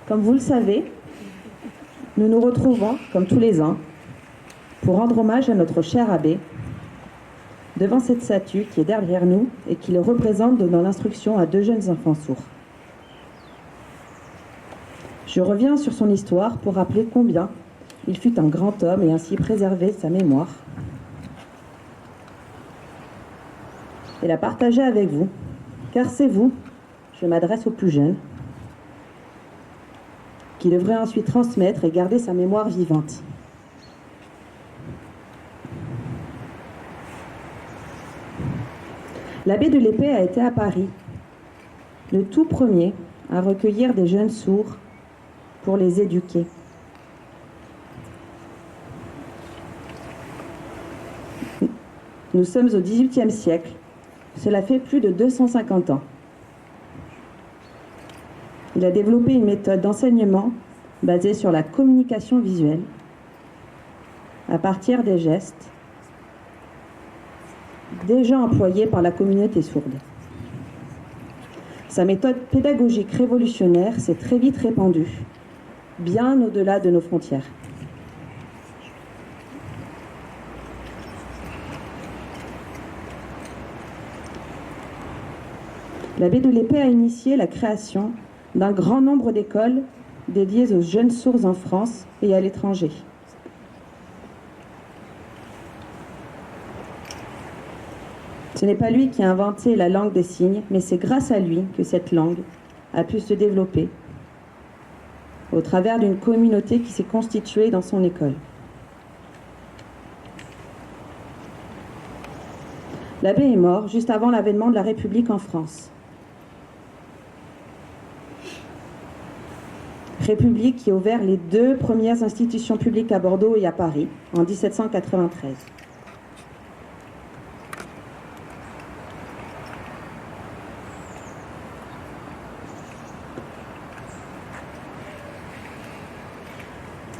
Comme vous le savez, nous nous retrouvons, comme tous les ans, pour rendre hommage à notre cher abbé, devant cette statue qui est derrière nous et qui le représente donnant l'instruction à 2 jeunes enfants sourds. Je reviens sur son histoire pour rappeler combien il fut un grand homme et ainsi préserver sa mémoire et la partager avec vous, car c'est vous, je m'adresse aux plus jeunes, qui devraient ensuite transmettre et garder sa mémoire vivante. L'abbé de l'Épée a été à Paris, le tout premier à recueillir des jeunes sourds pour les éduquer. Nous sommes au XVIIIe siècle. Cela fait plus de 250 ans. Il a développé une méthode d'enseignement basée sur la communication visuelle à partir des gestes déjà employés par la communauté sourde. Sa méthode pédagogique révolutionnaire s'est très vite répandue, bien au-delà de nos frontières. L'abbé de l'Épée a initié la création d'un grand nombre d'écoles dédiées aux jeunes sourds en France et à l'étranger. Ce n'est pas lui qui a inventé la langue des signes, mais c'est grâce à lui que cette langue a pu se développer au travers d'une communauté qui s'est constituée dans son école. L'abbé est mort juste avant l'avènement de la République en France. République qui a ouvert les 2 premières institutions publiques à Bordeaux et à Paris en 1793.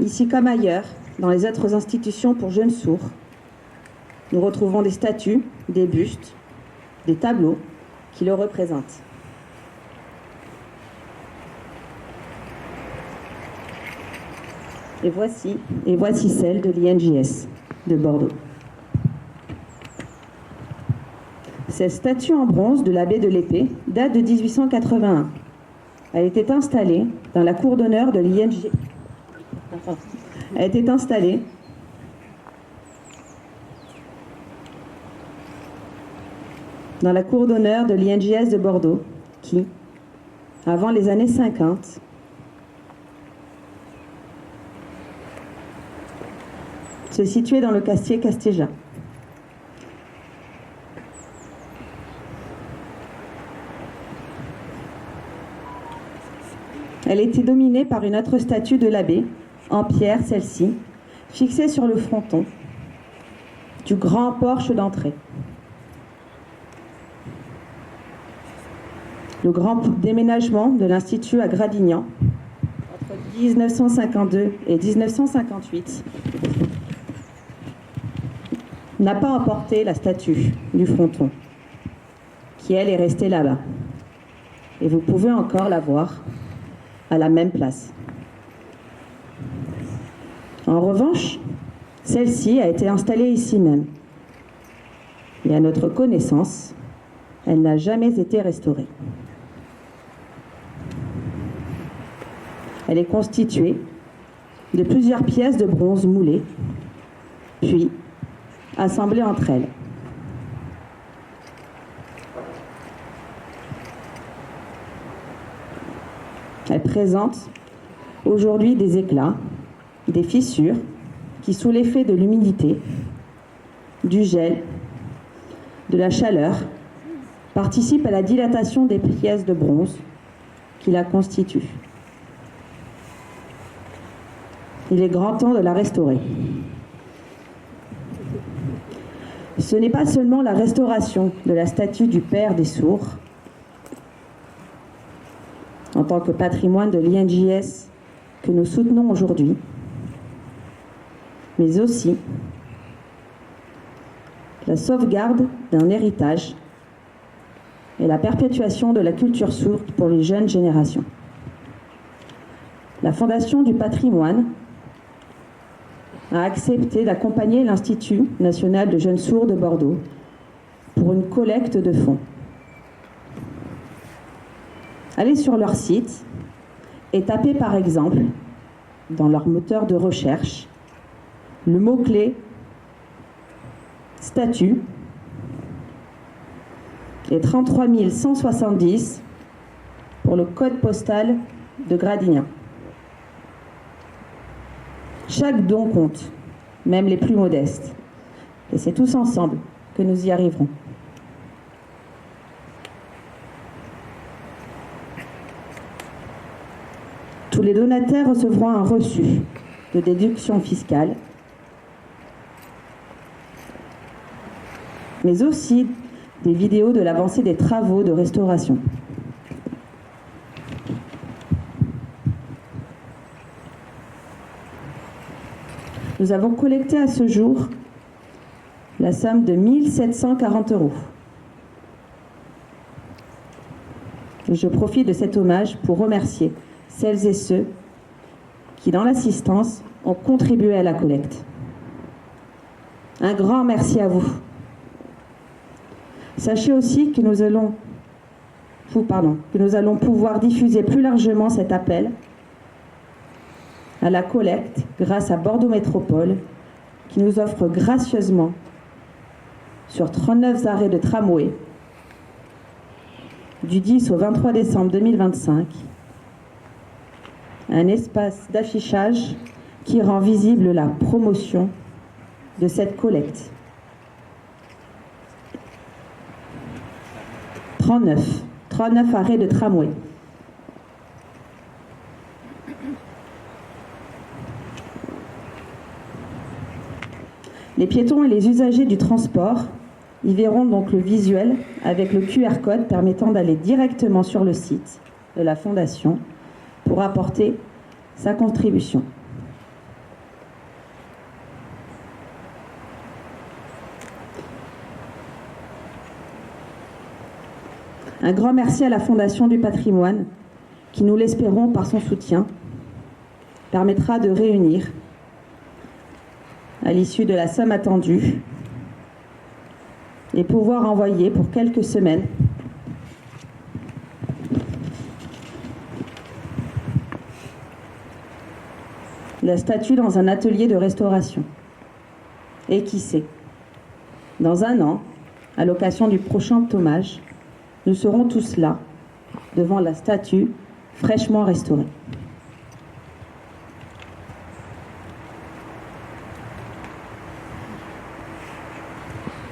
Ici comme ailleurs, dans les autres institutions pour jeunes sourds, nous retrouvons des statues, des bustes, des tableaux qui le représentent. Et voici celle de l'INJS de Bordeaux. Cette statue en bronze de l'abbé de l'Épée date de 1881. Elle était installée dans la cour d'honneur de l'INJS. Elle était installée dans la cour d'honneur de l'INJS de Bordeaux, qui, avant les années 50, se situait dans le quartier Castéja. Elle était dominée par une autre statue de l'abbé, en pierre celle-ci, fixée sur le fronton du grand porche d'entrée. Le grand déménagement de l'Institut à Gradignan, entre 1952 et 1958, n'a pas emporté la statue du fronton, qui elle est restée là-bas. Et vous pouvez encore la voir à la même place. En revanche, celle-ci a été installée ici même. Et à notre connaissance, elle n'a jamais été restaurée. Elle est constituée de plusieurs pièces de bronze moulées, puis assemblées entre elles. Elle présente aujourd'hui des éclats, des fissures qui, sous l'effet de l'humidité, du gel, de la chaleur, participent à la dilatation des pièces de bronze qui la constituent. Il est grand temps de la restaurer. Ce n'est pas seulement la restauration de la statue du Père des sourds, en tant que patrimoine de l'INJS que nous soutenons aujourd'hui, mais aussi la sauvegarde d'un héritage et la perpétuation de la culture sourde pour les jeunes générations. la Fondation du patrimoine a accepté d'accompagner l'Institut national de jeunes sourds de Bordeaux pour une collecte de fonds. Allez sur leur site et tapez par exemple dans leur moteur de recherche le mot-clé statut et 33 170 pour le code postal de Gradignan. Chaque don compte, même les plus modestes. Et c'est tous ensemble que nous y arriverons. Tous les donataires recevront un reçu de déduction fiscale, mais aussi des vidéos de l'avancée des travaux de restauration. Nous avons collecté à ce jour la somme de 1 740 €. Je profite de cet hommage pour remercier celles et ceux qui, dans l'assistance, ont contribué à la collecte. Un grand merci à vous. Sachez aussi que nous allons pouvoir diffuser plus largement cet appel à la collecte grâce à Bordeaux Métropole qui nous offre gracieusement sur 39 arrêts de tramway du 10 au 23 décembre 2025 un espace d'affichage qui rend visible la promotion de cette collecte. 39 arrêts de tramway. Les piétons et les usagers du transport y verront donc le visuel avec le QR code permettant d'aller directement sur le site de la Fondation pour apporter sa contribution. Un grand merci à la Fondation du patrimoine qui, nous l'espérons par son soutien, permettra de réunir, à l'issue de la somme attendue, et pouvoir envoyer pour quelques semaines la statue dans un atelier de restauration. Et qui sait, dans un an, à l'occasion du prochain hommage, nous serons tous là, devant la statue fraîchement restaurée.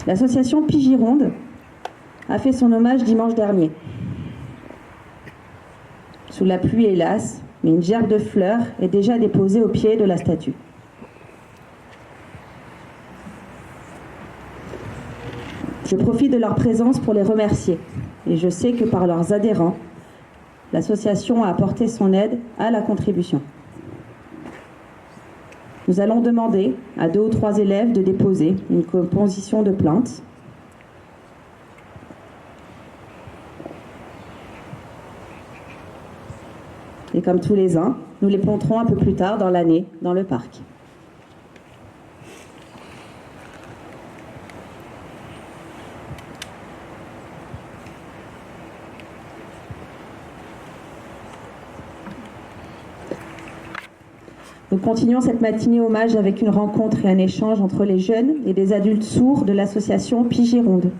L'association Pigironde a fait son hommage dimanche dernier. Sous la pluie, hélas, mais une gerbe de fleurs est déjà déposée au pied de la statue. Je profite de leur présence pour les remercier. Et je sais que par leurs adhérents, l'association a apporté son aide à la contribution. Nous allons demander à 2 ou 3 élèves de déposer une composition de plainte. Et comme tous les ans, nous les ponterons un peu plus tard dans l'année dans le parc. Nous continuons cette matinée hommage avec une rencontre et un échange entre les jeunes et des adultes sourds de l'association Pigironde.